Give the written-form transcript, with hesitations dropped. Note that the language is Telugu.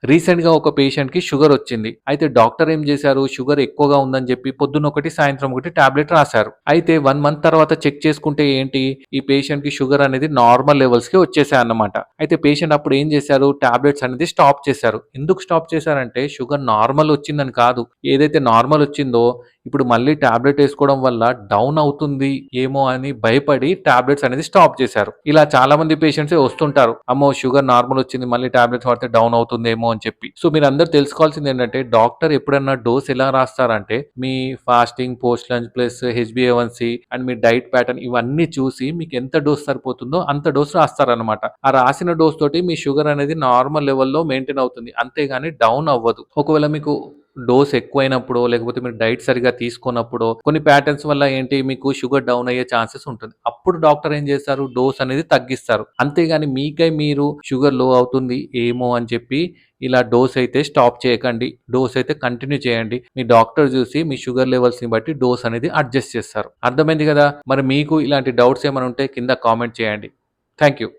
రీసెంట్‌గా ఒక పేషెంట్‌కి షుగర్ వచ్చింది. అయితే డాక్టర్ ఏం చేశారు, షుగర్ ఎక్కువగా ఉందని చెప్పి పొద్దున్న ఒకటి, సాయంత్రం ఒకటి టాబ్లెట్ రాసారు. అయితే 1 మంత్ తర్వాత చెక్ చేసుకుంటే ఏంటి, ఈ పేషెంట్‌కి షుగర్ అనేది నార్మల్ లెవెల్స్‌కి వచ్చేసాయన్నమాట. అయితే పేషెంట్ అప్పుడు ఏం చేశారు, టాబ్లెట్స్ అనేది స్టాప్ చేశారు. ఎందుకు స్టాప్ చేశారంటే షుగర్ నార్మల్ వచ్చిందని కాదు. ఏదైతే నార్మల్ వచ్చిందో ఇప్పుడు మళ్ళీ టాబ్లెట్ ఏసుకోవడం వల్ల డౌన్ అవుతుంది ఏమో అని భయపడి టాబ్లెట్స్ అనేది స్టాప్ చేశారు. ఇలా చాలా మంది పేషెంట్సే వస్తుంటారు. అమ్మో! షుగర్ నార్మల్ వచ్చింది. మళ్ళీ టాబ్లెట్స్ వాడితే డౌన్ అవుతుందేమో అని చెప్పి. సో, మీరందరూ తెలుసుకోవాల్సిందేంటంటే డాక్టర్ ఎప్పుడన్నా డోస్ ఎలా రాస్తారంటే మీ ఫాస్టింగ్, పోస్ట్ లంచ్ ప్లస్ హెచ్‌బీఏ1సి అండ్ మీ డైట్ ప్యాటర్న్ ఇవన్నీ చూసి మీకు ఎంత డోస్ సరిపోతుందో అంత డోస్ రాస్తారనమాట. ఆ రాసిన డోస్ తోటి మీ షుగర్ అనేది నార్మల్ లెవెల్‌లో మెయింటైన్ అవుతుంది. అంతేగాని డౌన్ అవ్వదు. ఒకవేళ మీకు డోస్ ఎక్కువైనప్పుడో, లేకపోతే మీరు డైట్ సరిగ్గా తీసుకోనప్పుడో, కొన్ని ప్యాటర్న్స్ వల్ల ఏంటి మీకు షుగర్ డౌన్ అయ్యే ఛాన్సెస్ ఉంటుంది. అప్పుడు డాక్టర్ ఏం చేస్తారు? డోస్ అనేది తగ్గిస్తారు. అంతేగాని మీకై మీరు షుగర్ లో అవుతుంది ఏమో అని చెప్పి ఇలా డోస్ అయితే స్టాప్ చేయకండి. డోస్ అయితే కంటిన్యూ చేయండి. మీ డాక్టర్ చూసి మీ షుగర్ లెవెల్స్‌ని బట్టి డోస్ అనేది అడ్జస్ట్ చేస్తారు. అర్థమైంది కదా! మరి మీకు ఇలాంటి డౌట్స్ ఏమైనా ఉంటే కింద కామెంట్ చేయండి. Thank you.